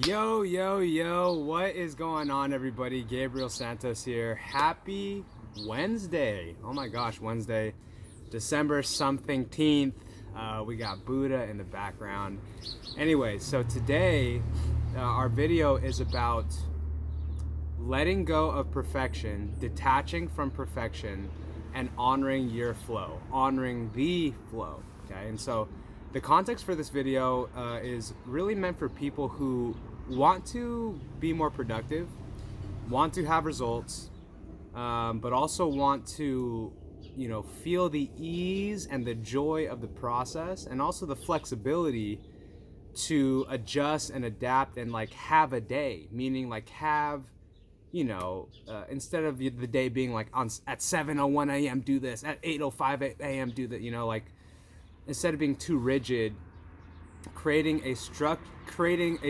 Yo, yo, yo, what is going on, everybody? Gabriel Santos here. Happy Wednesday. Oh my gosh, Wednesday, December something teenth. We got Buddha in the background. Anyway, so today our video is about letting go of perfection, detaching from perfection, and honoring your flow, honoring the flow. Okay, and so the context for this video is really meant for people who want to be more productive, want to have results, but also want to, feel the ease and the joy of the process, and also the flexibility to adjust and adapt and like have a day, meaning like have instead of the day being like on at 7:01 a.m. do this, at 8:05 a.m. do that, like instead of being too rigid, creating a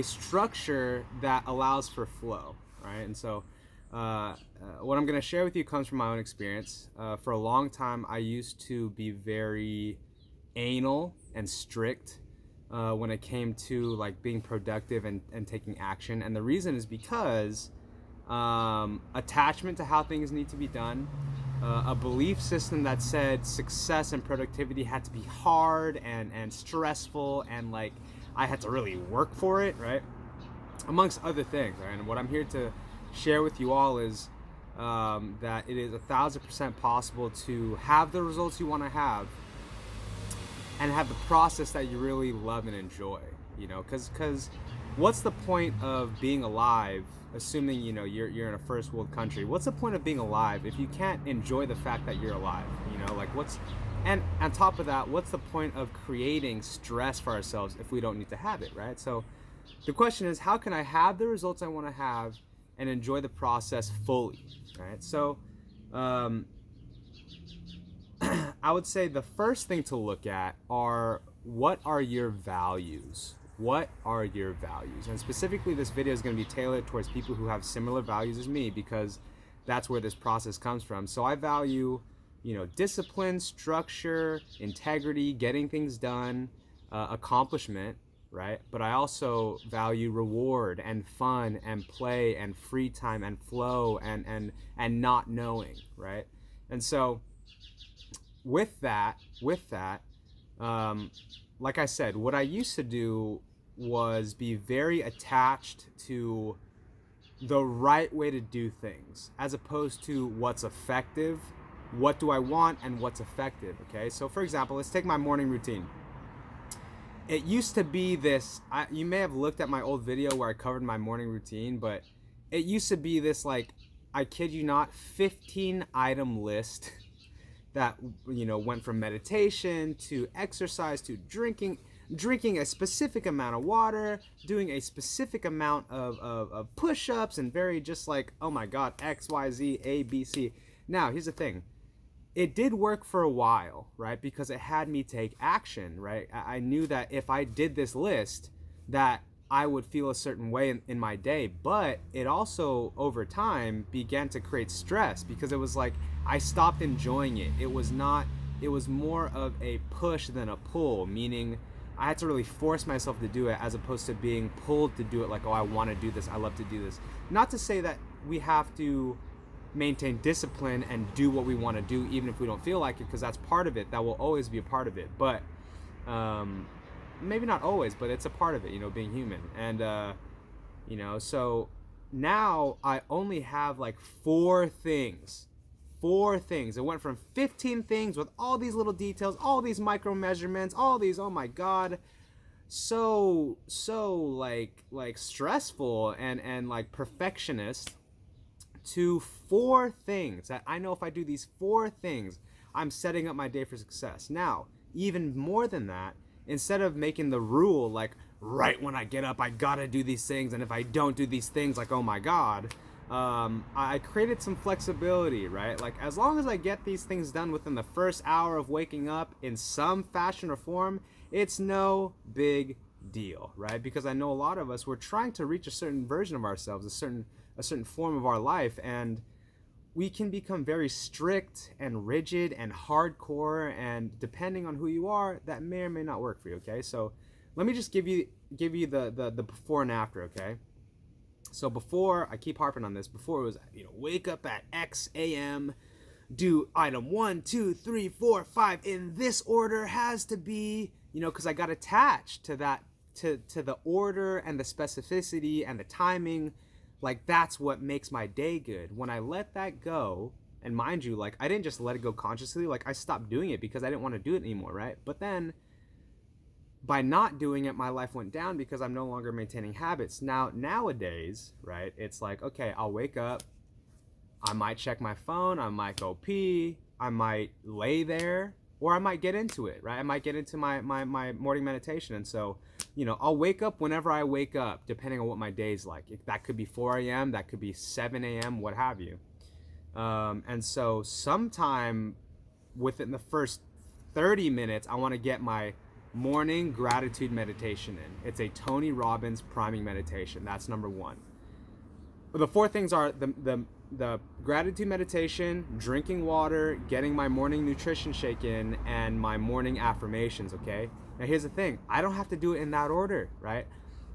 structure that allows for flow, right? And so what I'm going to share with you comes from my own experience. For a long time, I used to be very anal and strict when it came to like being productive and taking action. And the reason is because attachment to how things need to be done, a belief system that said success and productivity had to be hard and stressful, and like I had to really work for it, right? Amongst other things, right? And what I'm here to share with you all is that it is 1,000% possible to have the results you want to have and have the process that you really love and enjoy, because what's the point of being alive, assuming you're in a first world country? What's the point of being alive if you can't enjoy the fact that you're alive? Like what's and on top of that, what's the point of creating stress for ourselves if we don't need to have it, right? So the question is, how can I have the results I want to have and enjoy the process fully, right? So I would say the first thing to look at are, what are your values? What are your values? And specifically, this video is going to be tailored towards people who have similar values as me, because that's where this process comes from. So I value, discipline, structure, integrity, getting things done, accomplishment, right? But I also value reward and fun and play and free time and flow and not knowing, right? And so with that, like I said, what I used to do was be very attached to the right way to do things, as opposed to what's effective, what do I want, and what's effective. Okay, so for example, let's take my morning routine. It used to be this, you may have looked at my old video where I covered my morning routine, but it used to be this, like, I kid you not, 15 item list that went from meditation to exercise to drinking a specific amount of water, doing a specific amount of push-ups, and very just like, oh my god, X, Y, Z, A, B, C. Now here's the thing, it did work for a while, right? Because it had me take action, right? I knew that if I did this list, that I would feel a certain way in my day. But it also, over time, began to create stress, because it was like I stopped enjoying it. It was more of a push than a pull, meaning I had to really force myself to do it, as opposed to being pulled to do it, like, oh, I want to do this, I love to do this. Not to say that we have to maintain discipline and do what we want to do even if we don't feel like it, because that's part of it, that will always be a part of it. But maybe not always, but it's a part of it, being human. And so now I only have like four things. It went from 15 things with all these little details, all these micro measurements, all these, oh my god, so like stressful and like perfectionist, to four things that I know, if I do these four things, I'm setting up my day for success. Now, even more than that, instead of making the rule like right when I get up I gotta do these things, and if I don't do these things, like, oh my god, I created some flexibility, right? Like, as long as I get these things done within the first hour of waking up in some fashion or form, it's no big deal, right? Because I know a lot of us, we're trying to reach a certain version of ourselves, a certain form of our life, and we can become very strict and rigid and hardcore, and depending on who you are, that may or may not work for you. Okay, so let me just give you give you the before and after, okay? So before, I keep harping on this, before it was, wake up at X a.m., do item 1, 2, 3, 4, 5 in this order, has to be, because I got attached to that, to the order and the specificity and the timing. Like, that's what makes my day good. When I let that go, and mind you, like, I didn't just let it go consciously, like, I stopped doing it because I didn't want to do it anymore, right? But then by not doing it, my life went down because I'm no longer maintaining habits. Nowadays, right, it's like, okay, I'll wake up, I might check my phone, I might go pee, I might lay there, or I might get into it, right? I might get into my morning meditation. And so, I'll wake up whenever I wake up, depending on what my day's like. That could be 4 a.m., that could be 7 a.m., what have you. And so sometime within the first 30 minutes, I want to get my morning gratitude meditation in. It's a Tony Robbins priming meditation. That's number one. The four things are the gratitude meditation, drinking water, getting my morning nutrition shake in, and my morning affirmations, okay? Now here's the thing. I don't have to do it in that order, right?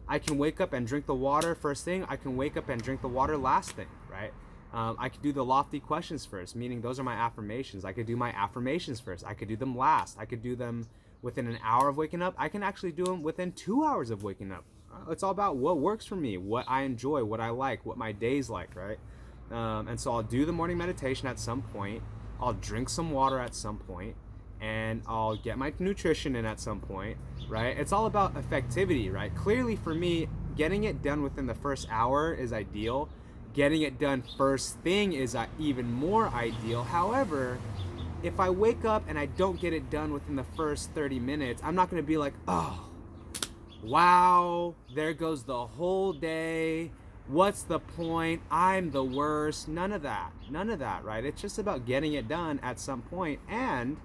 I can wake up and drink the water first thing. I can wake up and drink the water last thing, right? I could do the lofty questions first, meaning those are my affirmations. I could do my affirmations first. I could do them last. I could do them within an hour of waking up. I can actually do them within 2 hours of waking up. It's all about what works for me, what I enjoy, what I like, what my day's like, right? And so I'll do the morning meditation at some point. I'll drink some water at some point, and I'll get my nutrition in at some point, right? It's all about effectivity, right? Clearly for me, getting it done within the first hour is ideal. Getting it done first thing is even more ideal. However, if I wake up and I don't get it done within the first 30 minutes, I'm not going to be like, oh, wow, there goes the whole day. What's the point? I'm the worst. None of that, right? It's just about getting it done at some point and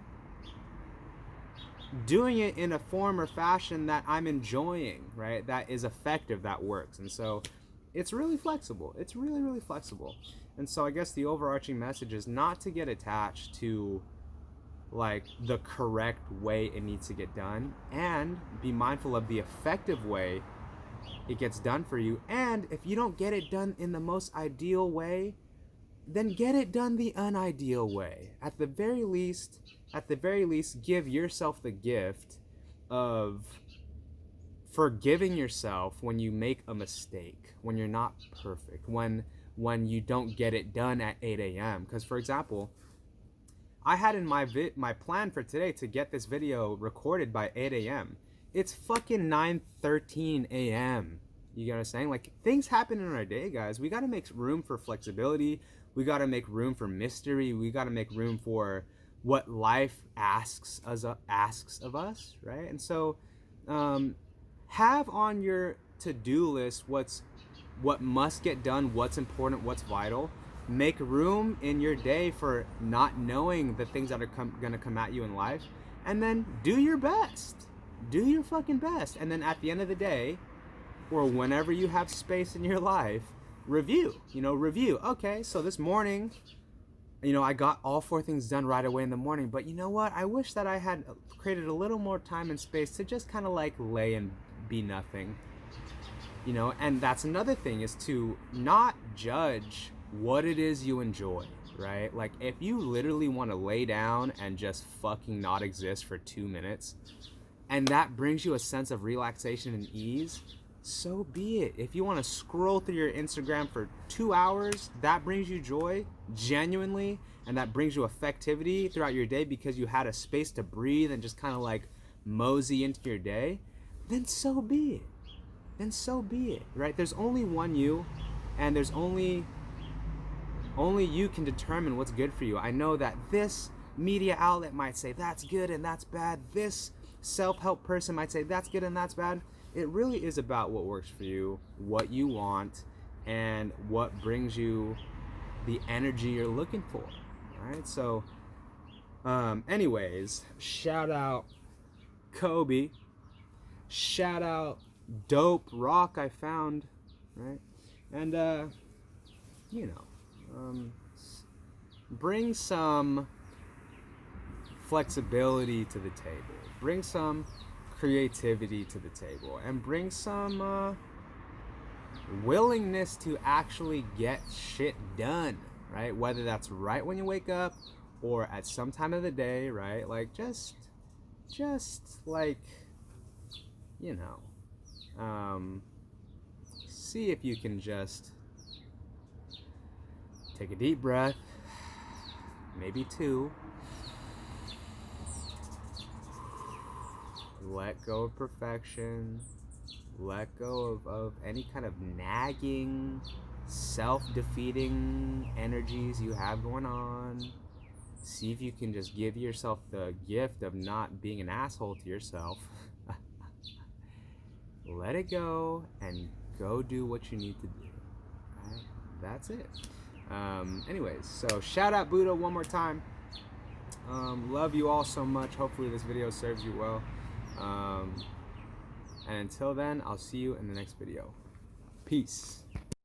doing it in a form or fashion that I'm enjoying, right? That is effective, that works. And so it's really flexible. It's really, really flexible. And so I guess the overarching message is not to get attached to like the correct way it needs to get done, and be mindful of the effective way it gets done for you. And if you don't get it done in the most ideal way, then get it done the unideal way. At the very least, give yourself the gift of forgiving yourself when you make a mistake, when you're not perfect, when you don't get it done at 8 a.m. Because, for example, I had in my plan for today to get this video recorded by 8 a.m. It's fucking 9:13 a.m. You get what I'm saying? Like, things happen in our day, guys. We got to make room for flexibility. We got to make room for mystery. We got to make room for what life asks of us, right? And so, have on your to-do list what must get done, what's important, what's vital. Make room in your day for not knowing the things that are going to come at you in life, and then do your best. Do your fucking best. And then at the end of the day, or whenever you have space in your life, review. Okay, so this morning, I got all 4 things done right away in the morning, but you know what? I wish that I had created a little more time and space to just kind of like lay and be nothing. And that's another thing, is to not judge what it is you enjoy, right? Like, if you literally want to lay down and just fucking not exist for 2 minutes, and that brings you a sense of relaxation and ease, so be it. If you want to scroll through your Instagram for 2 hours, that brings you joy, genuinely, and that brings you effectivity throughout your day because you had a space to breathe and just kind of like mosey into your day, then so be it. Right? There's only one you, and there's only you can determine what's good for you. I know that this media outlet might say that's good and that's bad. This self-help person might say that's good and that's bad. It really is about what works for you, what you want, and what brings you the energy you're looking for. All right? So, anyways, shout out Kobe. Shout out dope rock I found, right? And, bring some flexibility to the table. Bring some creativity to the table and bring some willingness to actually get shit done, right? Whether that's right when you wake up or at some time of the day, right? Like just like, you know, see if you can just take a deep breath, maybe two. Let go of perfection. Let go of any kind of nagging, self-defeating energies you have going on. See if you can just give yourself the gift of not being an asshole to yourself. Let it go and go do what you need to do. Right? That's it. Anyways, so shout out Buddha one more time. Love you all so much. Hopefully this video serves you well. And until then, I'll see you in the next video. Peace.